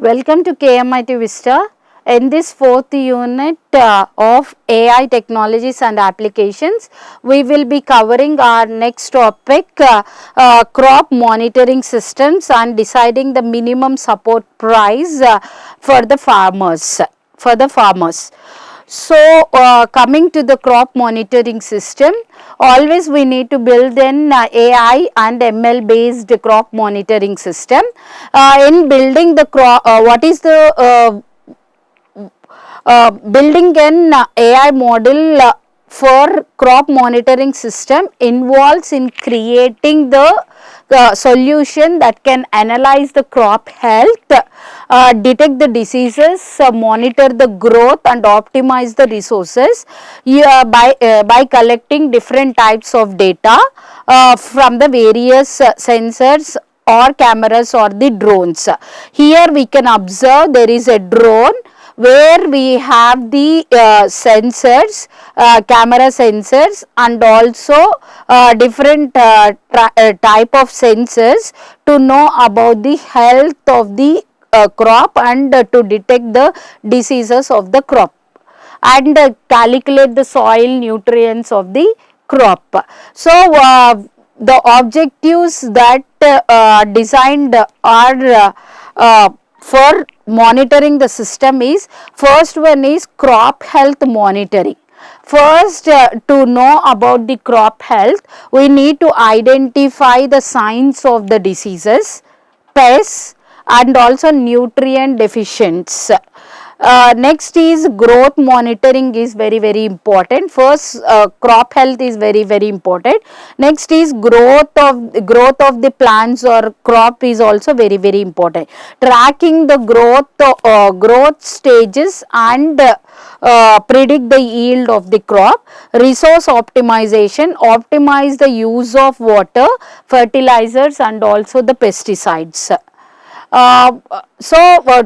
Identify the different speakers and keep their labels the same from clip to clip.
Speaker 1: Welcome to KMIT Vista. In this fourth unit of AI technologies and applications, we will be covering our next topic, crop monitoring systems and deciding the minimum support price for the farmers. So, coming to the crop monitoring system, always we need to build an AI and ML based crop monitoring system. In building the crop, what is the building an AI model for crop monitoring system involves in creating the solution that can analyze the crop health, detect the diseases, monitor the growth and optimize the resources by collecting different types of data from the various sensors or cameras or the drones. Here we can observe there is a drone where we have the sensors, camera sensors and also different type of sensors to know about the health of the crop and to detect the diseases of the crop and calculate the soil nutrients of the crop. So, the objectives that designed are for monitoring the system is, first one is crop health monitoring. First, to know about the crop health, we need to identify the signs of the diseases, pests and also nutrient deficiencies. Next is growth monitoring is very important. First, crop health is very important. Next is growth of the plants or crop is also very important. Tracking the growth stages and predict the yield of the crop. Resource optimization, optimize the use of water, fertilizers and also the pesticides.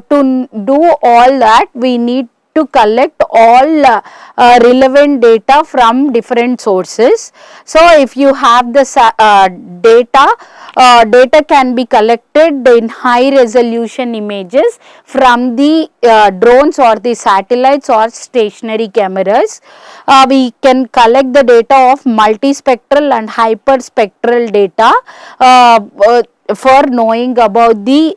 Speaker 1: To do all that, we need to collect all relevant data from different sources. So, if you have the data can be collected in high resolution images from the drones or the satellites or stationary cameras. We can collect the data of multispectral and hyperspectral data for knowing about the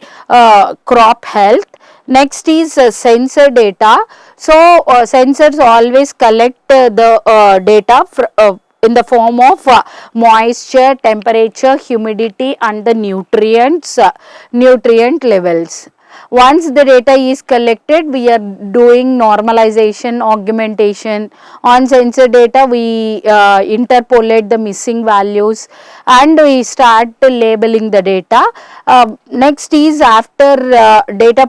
Speaker 1: crop health. Next is sensor data. So, sensors always collect the data in the form of moisture, temperature, humidity and the nutrient levels. Once the data is collected, we are doing normalization, augmentation. On sensor data, we interpolate the missing values and we start labeling the data. Next is, after data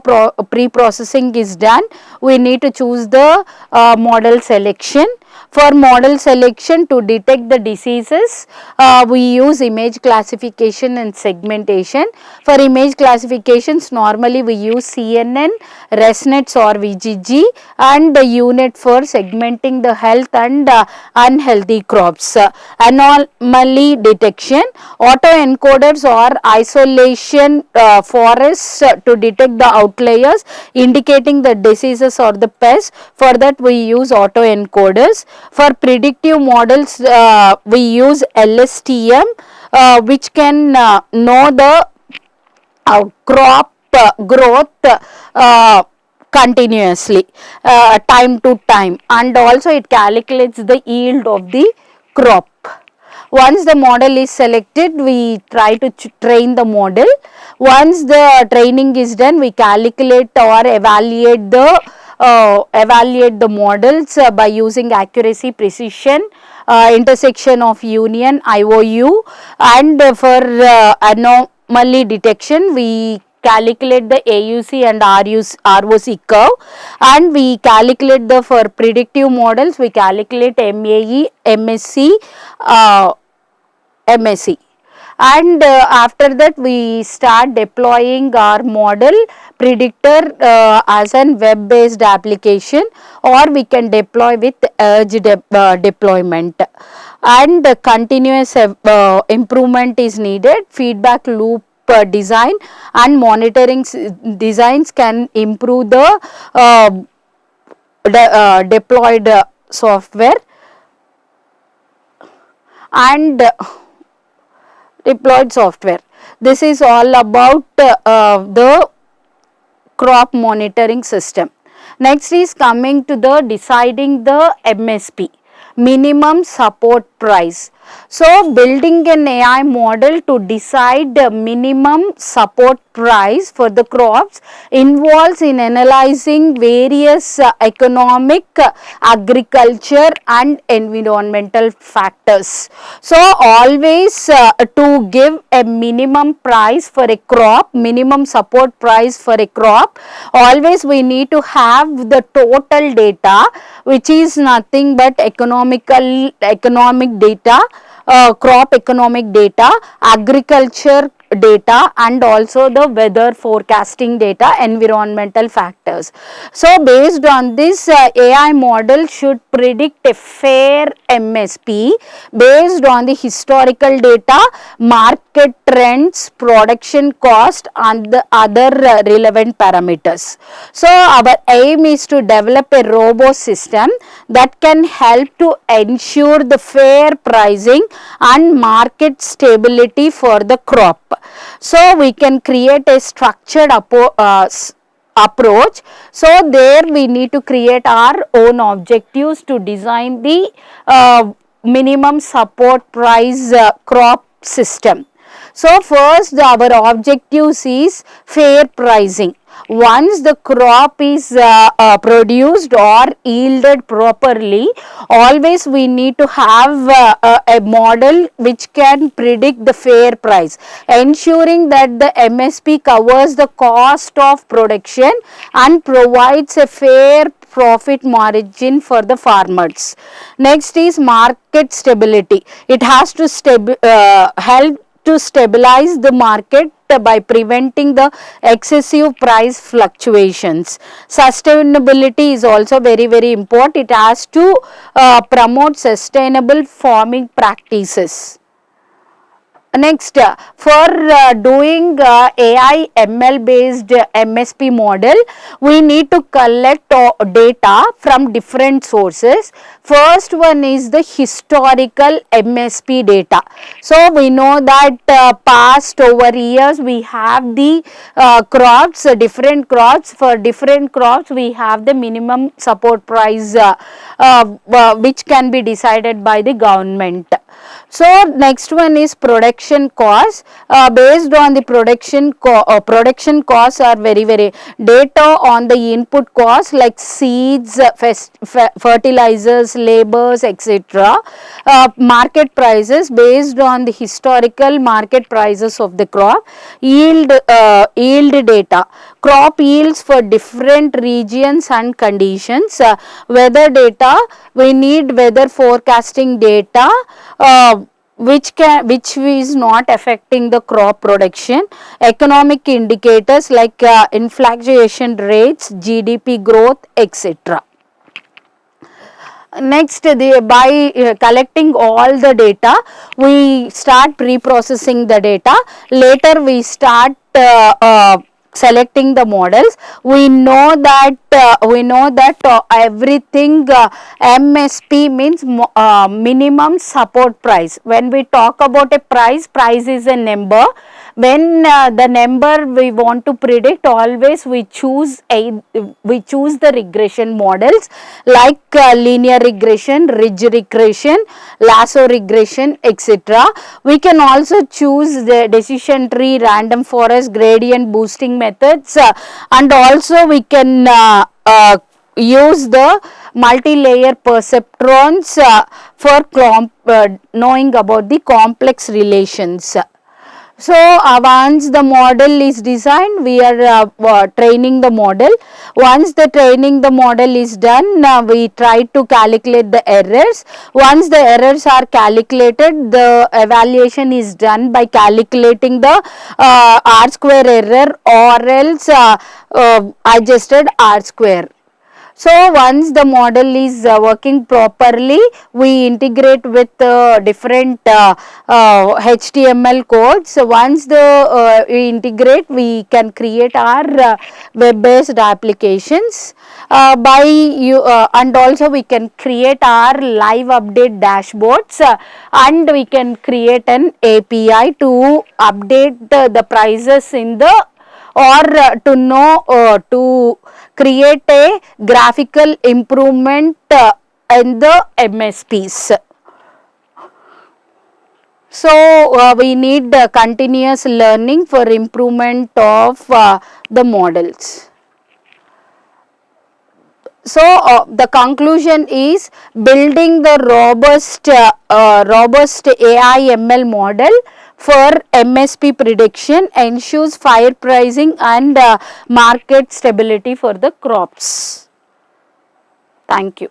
Speaker 1: pre-processing is done, we need to choose the model selection. For model selection, to detect the diseases, we use image classification and segmentation. For image classifications, normally we use CNN, ResNets or VGG and the unit for segmenting the health and unhealthy crops. Anomaly detection, autoencoders or isolation forests to detect the outliers indicating the diseases or the pests. For that we use autoencoders. For predictive models, we use LSTM, which can know the crop growth continuously, time to time, and also it calculates the yield of the crop. Once the model is selected, we try to train the model. Once the training is done, we calculate or evaluate the models by using accuracy, precision, intersection of union, IOU, and for anomaly detection, we calculate the AUC and ROC curve, and we calculate for predictive models, we calculate MAE, MSC, MSC. And after that we start deploying our model predictor as an web based application, or we can deploy with edge deployment, and continuous improvement is needed. Feedback loop design and monitoring designs can improve the deployed software and deployed software. This is all about the crop monitoring system. Next is coming to the deciding the MSP, minimum support price. So building an AI model to decide the minimum support price for the crops involves in analyzing various economic, agriculture and environmental factors. So always to give a minimum price for a crop, minimum support price for a crop, always we need to have the total data, which is nothing but economic data, crop economic data, agriculture data and also the weather forecasting data, environmental factors. So based on this, AI model should predict a fair MSP based on the historical data, market trends, production cost and the other relevant parameters. So our aim is to develop a robust system that can help to ensure the fair pricing and market stability for the crop. So we can create a structured approach. So there we need to create our own objectives to design the minimum support price crop system. So first our objectives is fair pricing. Once the crop is produced or yielded properly, always we need to have a model which can predict the fair price, ensuring that the MSP covers the cost of production and provides a fair profit margin for the farmers. Next is market stability. It has to help to stabilize the market by preventing the excessive price fluctuations. Sustainability is also very important. It has to promote sustainable farming practices. Next, for doing AI ML based MSP model, we need to collect data from different sources. First one is the historical MSP data. So we know that past over years we have the crops, different crops. For different crops we have the minimum support price which can be decided by the government. So next one is production cost. Based on the production costs are very data on the input costs like seeds, fertilizers, labors, etc. Market prices based on the historical market prices of the crop. Yield data, crop yields for different regions and conditions. Weather data, we need weather forecasting data which is not affecting the crop production. Economic indicators like inflation rates, GDP growth, etc. Next, by collecting all the data, we start pre-processing the data. Later we start selecting the models. We know that everything MSP means minimum support price. When we talk about a price is a number. When the number we want to predict, always we choose the regression models like linear regression, ridge regression, lasso regression, etc. We can also choose the decision tree, random forest, gradient boosting methods, and also we can use the multi-layer perceptrons for knowing about the complex relations. So once the model is designed, we are training the model. Once the model is done, we try to calculate the errors. Once the errors are calculated, the evaluation is done by calculating the R square error or else adjusted R square. So once the model is working properly, we integrate with different HTML codes. So once we integrate, we can create our web-based applications and also we can create our live update dashboards, and we can create an API to update the prices in the, or to know, to create a graphical improvement in the MSPs. So we need continuous learning for improvement of the models. So the conclusion is, building the robust AI ML model for MSP prediction ensures fair pricing and market stability for the crops. Thank you.